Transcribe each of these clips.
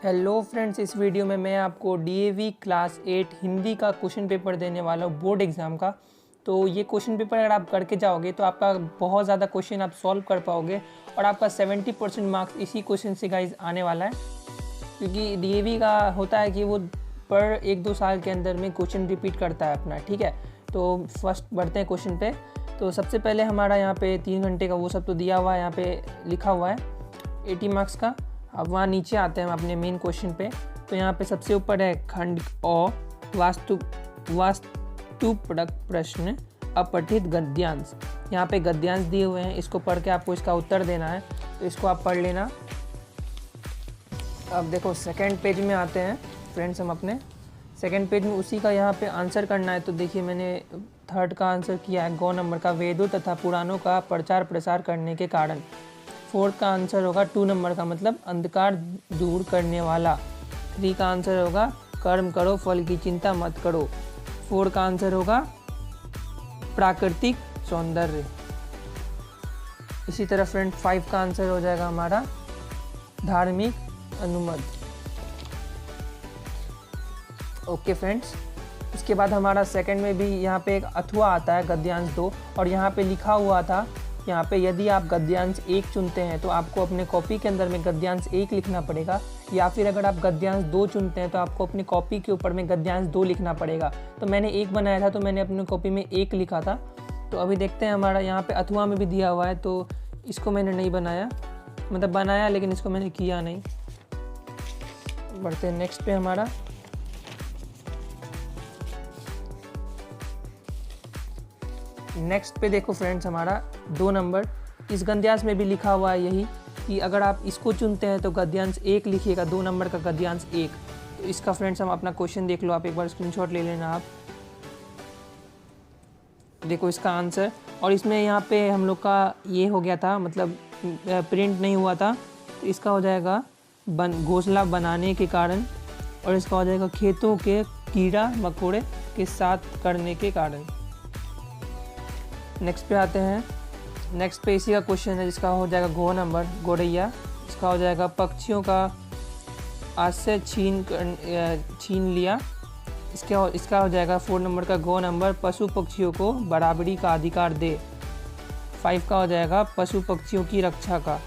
Hello friends, इस video में मैं आपको डीएवी क्लास 8 हिंदी का क्वेश्चन पेपर देने वाला हूँ बोर्ड एग्ज़ाम का। तो ये क्वेश्चन पेपर अगर आप करके जाओगे तो आपका बहुत ज़्यादा क्वेश्चन आप सॉल्व कर पाओगे और आपका 70% मार्क्स इसी क्वेश्चन से गाइज आने वाला है। क्योंकि डीएवी का होता है कि वो पर 1-2 साल के अंदर में क्वेश्चन रिपीट करता है अपना, ठीक है। तो फर्स्ट बढ़ते हैं क्वेश्चन पे। तो सबसे पहले हमारा यहाँ पे 3 घंटे का वो सब तो दिया हुआ है, यहाँ पे लिखा हुआ है 80 मार्क्स का। अब वहाँ नीचे आते हैं हम अपने मेन क्वेश्चन पे। तो यहाँ पे सबसे ऊपर है खंड अ वास्तुपरक प्रश्न अपठित गद्यांश। यहाँ पे गद्यांश दिए हुए हैं, इसको पढ़ के आपको इसका उत्तर देना है, तो इसको आप पढ़ लेना। अब देखो सेकंड पेज में आते हैं फ्रेंड्स, हम अपने सेकंड पेज में उसी का यहाँ पे आंसर करना है। तो देखिए मैंने थर्ड का आंसर किया है, गौ नंबर का वेदों तथा पुराणों का प्रचार प्रसार करने के कारण। फोर्थ का आंसर होगा 2 नंबर का, मतलब अंधकार दूर करने वाला। 3 का आंसर होगा कर्म करो फल की चिंता मत करो। 4 का आंसर होगा प्राकृतिक सौंदर्य। इसी तरह फ्रेंड 5 का आंसर हो जाएगा हमारा धार्मिक अनुमति। ओके फ्रेंड्स, उसके बाद हमारा सेकंड में भी यहाँ पे एक अथवा आता है गद्यांश 2, और यहाँ पे लिखा हुआ था यहाँ पे यदि आप गद्यांश 1 चुनते हैं तो आपको अपने कॉपी के अंदर में गद्यांश 1 लिखना पड़ेगा, या फिर अगर आप गद्यांश 2 चुनते हैं तो आपको अपनी कॉपी के ऊपर में गद्यांश 2 लिखना पड़ेगा। तो मैंने 1 बनाया था, तो मैंने अपनी कॉपी में 1 लिखा था। तो अभी देखते हैं, हमारा यहाँ पे अथवा में भी दिया हुआ है, तो इसको मैंने नहीं बनाया, मतलब बनाया लेकिन इसको मैंने किया नहीं। बढ़ते हैं नेक्स्ट पे। हमारा नेक्स्ट पे देखो फ्रेंड्स, हमारा 2 नंबर, इस गद्यांश में भी लिखा हुआ है यही कि अगर आप इसको चुनते हैं तो गद्यांश 1 लिखिएगा, 2 नंबर का गद्यांश 1। तो इसका फ्रेंड्स हम अपना क्वेश्चन देख लो, आप एक बार स्क्रीनशॉट ले लेना। आप देखो इसका आंसर, और इसमें यहाँ पे हम लोग का ये हो गया था, मतलब प्रिंट नहीं हुआ था, तो इसका हो जाएगा घोंसला बनाने के कारण, और इसका हो जाएगा खेतों के कीड़ा मकोड़े के साथ करने के कारण। नेक्स्ट पे आते हैं, नेक्स्ट पे इसी का क्वेश्चन है जिसका हो जाएगा गो नंबर गोरैया। इसका हो जाएगा पक्षियों का आश्रय छीन लिया। इसका हो जाएगा 4 नंबर का गो नंबर पशु पक्षियों को बराबरी का अधिकार दे। 5 का हो जाएगा पशु पक्षियों की रक्षा का।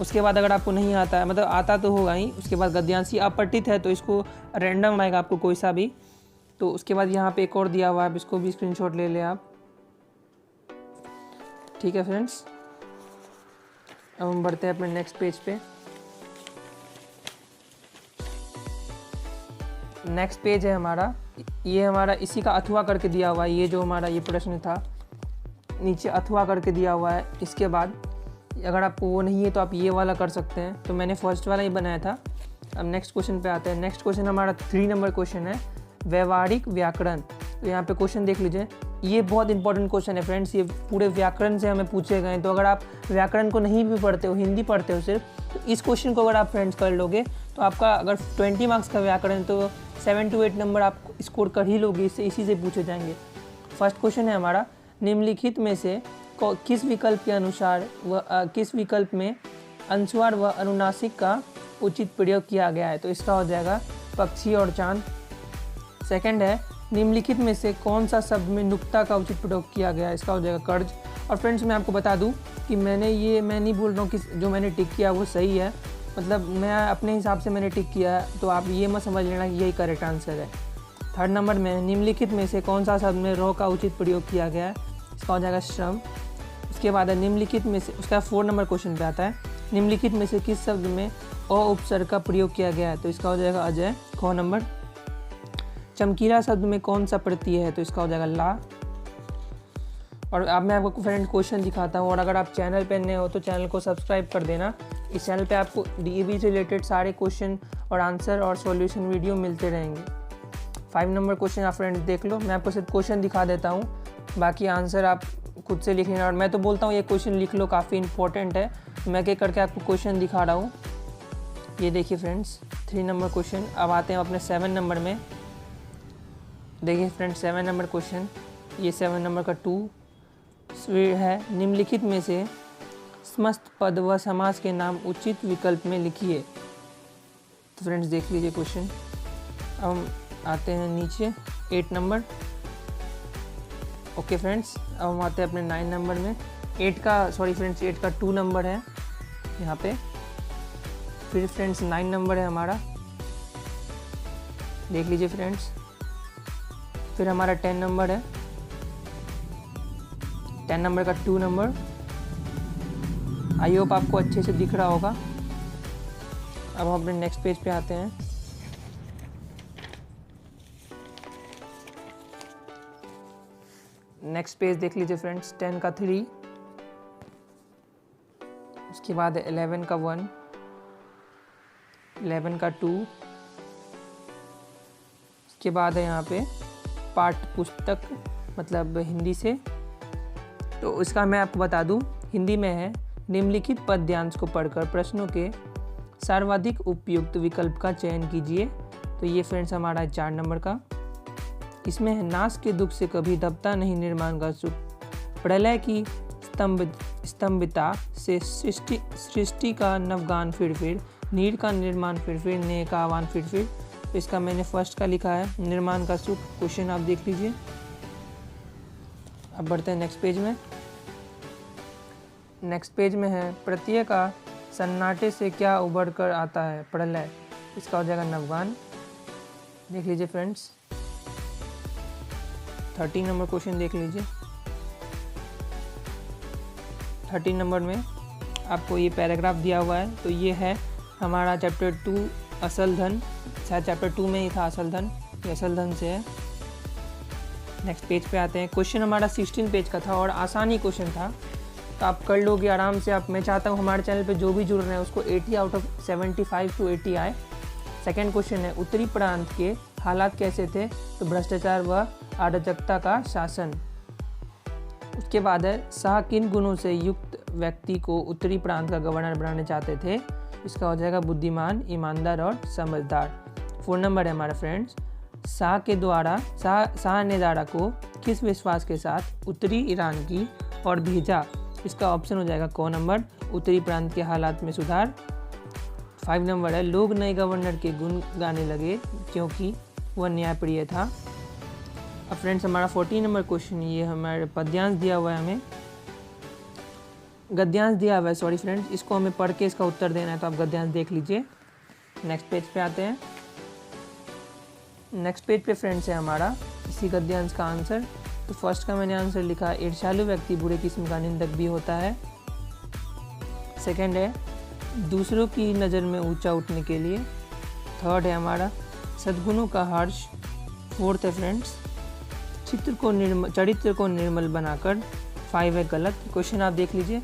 उसके बाद अगर आपको नहीं आता है, मतलब आता तो होगा ही, उसके बाद गद्यांशी अपठित है तो इसको रैंडम आएगा आपको कोई सा भी। तो उसके बाद यहाँ पे एक और दिया हुआ है, इसको भी स्क्रीनशॉट ले लें आप, ठीक है फ्रेंड्स। अब हम बढ़ते हैं अपने नेक्स्ट पेज पे। नेक्स्ट पेज है हमारा, ये हमारा इसी का अथवा करके दिया हुआ है, ये जो हमारा ये प्रश्न था नीचे अथवा करके दिया हुआ है। इसके बाद अगर आपको वो नहीं है तो आप ये वाला कर सकते हैं, तो मैंने फर्स्ट वाला ही बनाया था। अब नेक्स्ट क्वेश्चन पे आते हैं। नेक्स्ट क्वेश्चन हमारा 3 नंबर क्वेश्चन है व्यवहारिक व्याकरण। तो यहाँ पे क्वेश्चन देख लीजिए, ये बहुत इंपॉर्टेंट क्वेश्चन है फ्रेंड्स, ये पूरे व्याकरण से हमें पूछे गए। तो अगर आप व्याकरण को नहीं भी पढ़ते हो, हिंदी पढ़ते हो सिर्फ, तो इस क्वेश्चन को अगर आप फ्रेंड्स कर लोगे तो आपका अगर 20 मार्क्स का व्याकरण तो 7 to 8 नंबर आप स्कोर कर ही लोगे, इससे इसी से पूछे जाएंगे। फर्स्ट क्वेश्चन है हमारा, निम्नलिखित में से किस विकल्प के अनुसार किस विकल्प में अनुस्वार व अनुनासिक का उचित प्रयोग किया गया है। तो इसका हो जाएगा पक्षी और चांद। सेकंड है, निम्नलिखित में से कौन सा शब्द में नुक्ता का उचित प्रयोग किया गया है। इसका हो जाएगा कर्ज। और फ्रेंड्स मैं आपको बता दूं कि मैं नहीं बोल रहा हूँ कि जो मैंने टिक किया वो सही है, मतलब मैं अपने हिसाब से मैंने टिक किया है, तो आप ये मत समझ लेना कि यही करेक्ट आंसर है। थर्ड नंबर में निम्नलिखित में से कौन सा शब्द में रॉ का उचित प्रयोग किया गया है। इसका हो जाएगा श्रम। उसके बाद है निम्नलिखित में से, उसका 4 नंबर क्वेश्चन पे आता है, निम्नलिखित में से किस शब्द में अ उपसर्ग का प्रयोग किया गया है। तो इसका हो जाएगा अजय। ख नंबर, चमकीला शब्द में कौन सा प्रत्यय है। तो इसका हो जाएगा ला। और अब मैं आपको फ्रेंड क्वेश्चन दिखाता हूँ, और अगर आप चैनल पे नए हो तो चैनल को सब्सक्राइब कर देना। इस चैनल पे आपको डीएवी से रिलेटेड सारे क्वेश्चन और आंसर और सॉल्यूशन वीडियो मिलते रहेंगे। 5 नंबर क्वेश्चन आप फ्रेंड देख लो, मैं आपको सिर्फ क्वेश्चन दिखा देता हूँ, बाकी आंसर आप खुद से लिख लेना। और मैं तो बोलता हूँ ये क्वेश्चन लिख लो, काफ़ी इंपॉर्टेंट है। मैं क्या करके आपको क्वेश्चन दिखा रहा हूँ, ये देखिए फ्रेंड्स 3 नंबर क्वेश्चन। अब आते हैं अपने 7 नंबर में। देखिए फ्रेंड्स 7 नंबर क्वेश्चन, ये 7 नंबर का 2 है, निम्नलिखित में से समस्त पद व समास के नाम उचित विकल्प में लिखिए। तो फ्रेंड्स देख लीजिए क्वेश्चन। अब हम आते हैं नीचे 8 नंबर। ओके फ्रेंड्स, अब हम आते हैं अपने 9 नंबर में। 8 का 2 नंबर है यहाँ पे। फिर फ्रेंड्स 9 नंबर है हमारा, देख लीजिए फ्रेंड्स। फिर हमारा 10 नंबर है, 10 नंबर का 2 नंबर। आई होप आपको अच्छे से दिख रहा होगा। अब हम अपने नेक्स्ट पेज पे आते हैं। नेक्स्ट पेज देख लीजिए फ्रेंड्स। 10 का 3, उसके बाद 11 का 1, 11 का 2, उसके बाद है यहाँ पे पाठ्य पुस्तक, मतलब हिंदी से। तो इसका मैं आपको बता दूं, हिंदी में है निम्नलिखित पद्यांश को पढ़कर प्रश्नों के सर्वाधिक उपयुक्त विकल्प का चयन कीजिए। तो ये फ्रेंड्स हमारा है 4 नंबर का। इसमें है नाश के दुख से कभी दबता नहीं निर्माण का सुख, प्रलय की स्तंभिता से सृष्टि का नवगान फिर, नीड़ का निर्माण फिर, नेह का आह्वान फिर। तो इसका मैंने फर्स्ट का लिखा है निर्माण का सुख। क्वेश्चन आप देख लीजिए। अब बढ़ते हैं नेक्स्ट पेज में। नेक्स्ट पेज में है प्रत्यय का सन्नाटे से क्या उभर कर आता है, प्रलय। इसका हो जाएगा नवगान। देख लीजिए फ्रेंड्स। 13 नंबर क्वेश्चन देख लीजिए। 13 नंबर में आपको ये पैराग्राफ दिया हुआ है। तो ये है हमारा चैप्टर 2 असल धन, शायद चैप्टर 2 में ही था असल धन, ये असल धन से है। नेक्स्ट पेज पे आते हैं। क्वेश्चन हमारा 16 पेज का था और आसानी क्वेश्चन था, तो आप कर लोगे आराम से। आप, मैं चाहता हूँ हमारे चैनल पे जो भी जुड़ रहे हैं उसको 80 आउट ऑफ 75 टू 80 आए। सेकेंड क्वेश्चन है उत्तरी प्रांत के हालात कैसे थे, तो भ्रष्टाचार व अराजकता का शासन। उसके बाद है शाह किन गुणों से युक्त व्यक्ति को उत्तरी प्रांत का गवर्नर बनाना चाहते थे। इसका हो जाएगा बुद्धिमान, ईमानदार और समझदार। 4 नंबर है हमारा फ्रेंड्स। शाह ने दारा को किस विश्वास के साथ उत्तरी ईरान की और भेजा। इसका ऑप्शन हो जाएगा क नंबर, उत्तरी प्रांत के हालात में सुधार। 5 नंबर है लोग नए गवर्नर के गुण गाने लगे क्योंकि वह न्यायप्रिय था। अब फ्रेंड्स हमारा 14 नंबर क्वेश्चन, ये हमारे पद्यांश दिया हुआ है, हमें गद्यांश दिया हुआ है, सॉरी फ्रेंड्स। इसको हमें पढ़ के इसका उत्तर देना है, तो आप गद्यांश देख लीजिए। नेक्स्ट पेज पे आते हैं। नेक्स्ट पेज पे फ्रेंड्स है हमारा इसी गद्यांश का आंसर। तो फर्स्ट का मैंने आंसर लिखा है ईर्ष्यालु व्यक्ति बुरे किस्म का निंदक भी होता है। सेकंड है दूसरों की नज़र में ऊंचा उठने के लिए। थर्ड है हमारा सद्गुणों का हर्ष। फोर्थ है फ्रेंड्स चरित्र को निर्मल बनाकर। 5 है गलत। क्वेश्चन आप देख लीजिए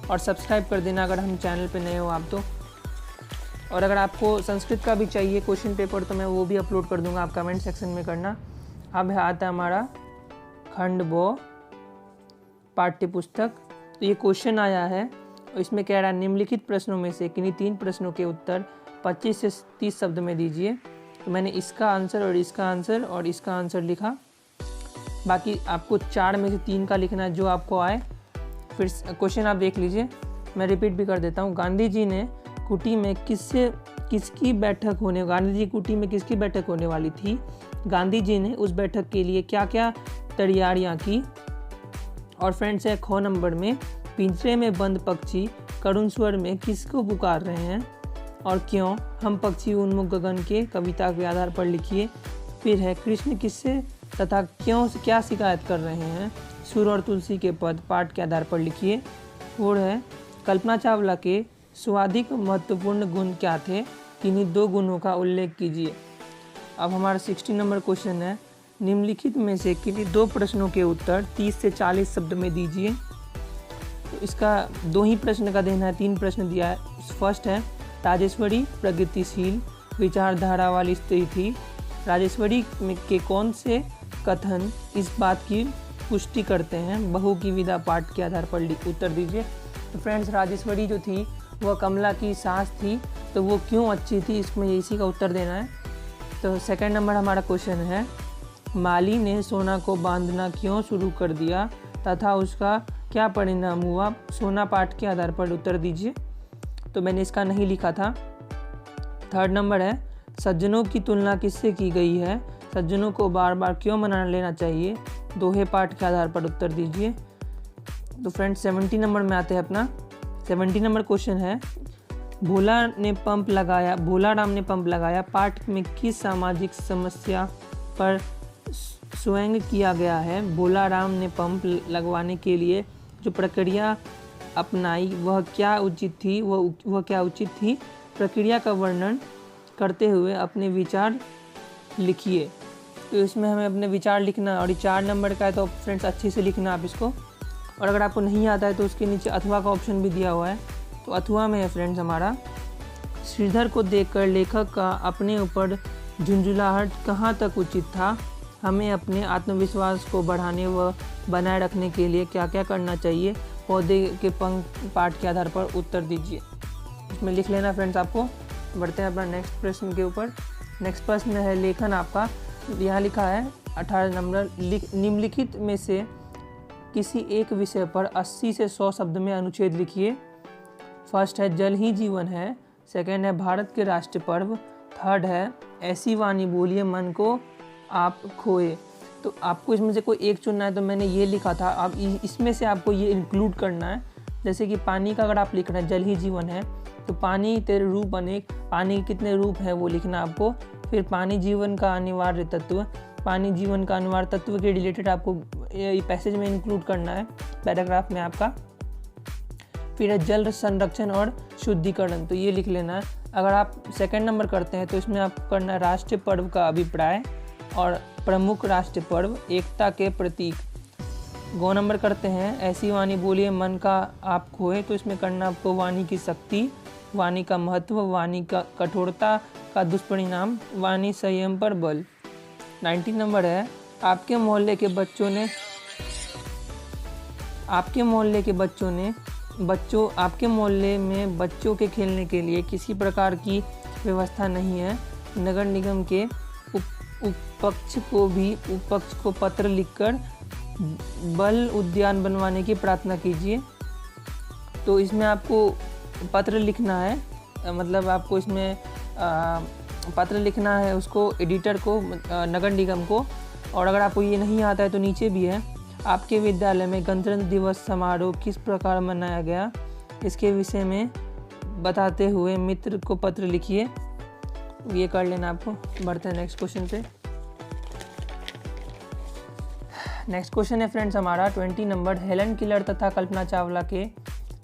और सब्सक्राइब कर देना अगर हम चैनल पे नए हो आप तो। और अगर आपको संस्कृत का भी चाहिए क्वेश्चन पेपर तो मैं वो भी अपलोड कर दूंगा, आप कमेंट सेक्शन में करना। अब आता है हमारा खंड ब पाठ्य पुस्तक। तो ये क्वेश्चन आया है और इसमें कह रहा है निम्नलिखित प्रश्नों में से किन्हीं 3 प्रश्नों के उत्तर 25 से 30 शब्द में दीजिए। तो मैंने इसका आंसर और इसका आंसर और इसका आंसर लिखा। बाकी आपको 4 में से 3 का लिखना है जो आपको आए। फिर क्वेश्चन आप देख लीजिए, मैं रिपीट भी कर देता हूँ। गांधी जी कुटी में किसकी बैठक होने वाली थी। गांधी जी ने उस बैठक के लिए क्या क्या तैयारियां की। और फ्रेंड्स है ख नंबर में पिंजरे में बंद पक्षी करुण स्वर में किसको पुकार रहे हैं और क्यों। हम पक्षी उन्मुख गगन के कविता के आधार पर लिखिए। फिर है कृष्ण किससे तथा क्यों क्या शिकायत कर रहे हैं। सुर और तुलसी के पद पाठ के आधार पर लिखिए। और है कल्पना चावला के स्वाधिक महत्वपूर्ण गुण क्या थे, किन्हीं 2 गुणों का उल्लेख कीजिए। अब हमारा 16 नंबर क्वेश्चन है निम्नलिखित में से किन्हीं 2 प्रश्नों के उत्तर 30 से 40 शब्द में दीजिए। तो इसका 2 ही प्रश्न का देना है, 3 प्रश्न दिया है। फर्स्ट है राजेश्वरी प्रगतिशील विचारधारा वाली स्त्री थी। राजेश्वरी के कौन से कथन इस बात की पुष्टि करते हैं। बहू की विदा पाठ के आधार पर उत्तर दीजिए। तो फ्रेंड्स राजेश्वरी जो थी वह कमला की सास थी, तो वो क्यों अच्छी थी, इसमें इसी का उत्तर देना है। तो सेकंड नंबर हमारा क्वेश्चन है माली ने सोना को बांधना क्यों शुरू कर दिया तथा उसका क्या परिणाम हुआ। सोना पाठ के आधार पर उत्तर दीजिए। तो मैंने इसका नहीं लिखा था। थर्ड नंबर है सज्जनों की तुलना किससे की गई है, सज्जनों को बार बार क्यों मना लेना चाहिए, दोहे पाठ के आधार पर उत्तर दीजिए। तो फ्रेंड्स 70 नंबर में आते हैं अपना 70 नंबर क्वेश्चन है भोला राम ने पंप लगाया पाठ में किस सामाजिक समस्या पर स्वयं किया गया है। भोला राम ने पंप लगवाने के लिए जो प्रक्रिया अपनाई वह क्या उचित थी, प्रक्रिया का वर्णन करते हुए अपने विचार लिखिए। तो इसमें हमें अपने विचार लिखना और ये 4 नंबर का है, तो फ्रेंड्स अच्छे से लिखना आप इसको। और अगर आपको नहीं आता है तो उसके नीचे अथवा का ऑप्शन भी दिया हुआ है। तो अथवा में है फ्रेंड्स हमारा श्रीधर को देखकर लेखक का अपने ऊपर झुंझुलाहट कहाँ तक उचित था, हमें अपने आत्मविश्वास को बढ़ाने व बनाए रखने के लिए क्या क्या करना चाहिए, पौधे के पंख पाठ के आधार पर उत्तर दीजिए। इसमें लिख लेना फ्रेंड्स आपको। बढ़ते हैं अपना नेक्स्ट प्रश्न के ऊपर। नेक्स्ट प्रश्न है लेखन आपका, यहाँ लिखा है 18 नंबर निम्नलिखित में से किसी एक विषय पर 80 से 100 शब्द में अनुच्छेद लिखिए। फर्स्ट है जल ही जीवन है, सेकंड है भारत के राष्ट्रीय पर्व, थर्ड है ऐसी वाणी बोलिए मन को आप खोए। तो आपको इसमें से कोई एक चुनना है, तो मैंने ये लिखा था, अब इसमें से आपको ये इंक्लूड करना है। जैसे कि पानी का अगर आप लिख रहे हैं जल ही जीवन है, तो पानी तेरे रूप अनेक, पानी के कितने रूप हैं वो लिखना आपको। फिर पानी जीवन का अनिवार्य तत्व, पानी जीवन का अनिवार्य तत्व के रिलेटेड आपको ये पैसेज में इंक्लूड करना है पैराग्राफ में आपका। फिर है जल संरक्षण और शुद्धिकरण, तो ये लिख लेना है। अगर आप सेकंड नंबर करते हैं तो इसमें आपको करना है राष्ट्रीय पर्व का अभिप्राय और प्रमुख राष्ट्रीय पर्व एकता के प्रतीक। 2 नंबर करते हैं ऐसी वाणी बोलिए मन का आप खोए, तो इसमें करना आपको वाणी की शक्ति, वाणी का महत्व, वाणी का कठोरता का दुष्परिणाम, वाणी संयम पर बल। 19 नंबर है आपके मोहल्ले में बच्चों के खेलने के लिए किसी प्रकार की व्यवस्था नहीं है, नगर निगम के उपपक्ष को पत्र लिखकर बल उद्यान बनवाने की प्रार्थना कीजिए। तो इसमें आपको पत्र लिखना है, मतलब आपको इसमें पत्र लिखना है उसको, एडिटर को, नगर निगम को। और अगर आपको ये नहीं आता है तो नीचे भी है आपके विद्यालय में गणतंत्र दिवस समारोह किस प्रकार मनाया गया, इसके विषय में बताते हुए मित्र को पत्र लिखिए। ये कर लेना आपको। बढ़ते हैं नेक्स्ट क्वेश्चन पे। नेक्स्ट क्वेश्चन है फ्रेंड्स हमारा 20 नंबर हेलन किलर तथा कल्पना चावला के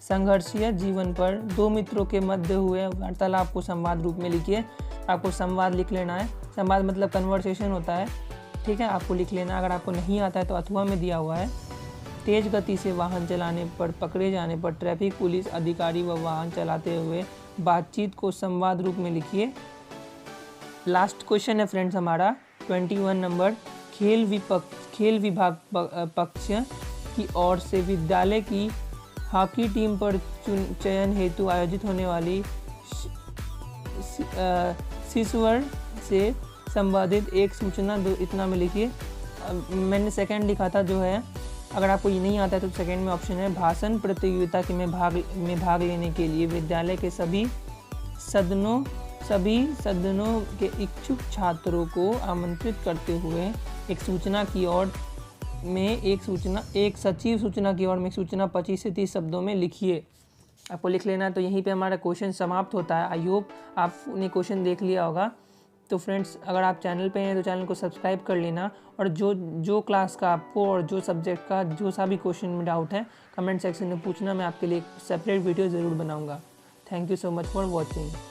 संघर्षीय जीवन पर 2 मित्रों के मध्य हुए वार्तालाप को संवाद रूप में लिखिए। आपको संवाद लिख लेना है, संवाद मतलब कन्वर्सेशन होता है, ठीक है, आपको लिख लेना। अगर आपको नहीं आता है तो अथवा में दिया हुआ है। तेज गति से वाहन चलाने पर पकड़े जाने पर ट्रैफिक पुलिस अधिकारी व वाहन चलाते हुए बातचीत को संवाद रूप में लिखिए। लास्ट क्वेश्चन है फ्रेंड्स हमारा 21 नंबर खेल विभाग पक्ष की ओर से विद्यालय की हॉकी टीम पर चयन हेतु आयोजित होने वाली शिशुवर से संबंधित एक सूचना दो, इतना में लिखिए। मैंने सेकंड लिखा था जो है, अगर आपको ये नहीं आता है तो सेकंड में ऑप्शन है भाषण प्रतियोगिता के में भाग लेने के लिए विद्यालय के सभी सदनों के इच्छुक छात्रों को आमंत्रित करते हुए एक सूचना की ओर में एक सचिव सूचना की ओर में एक सूचना 25 से 30 शब्दों में लिखिए। आपको लिख लेना है। तो यहीं पे हमारा क्वेश्चन समाप्त होता है। आई होप आपने क्वेश्चन देख लिया होगा। तो फ्रेंड्स अगर आप चैनल पे हैं तो चैनल को सब्सक्राइब कर लेना, और जो क्लास का आपको और जो सब्जेक्ट का जो सा भी क्वेश्चन में डाउट है कमेंट सेक्शन में पूछना, मैं आपके लिए एक सेपरेट वीडियो ज़रूर बनाऊंगा। Thank you so much for watching.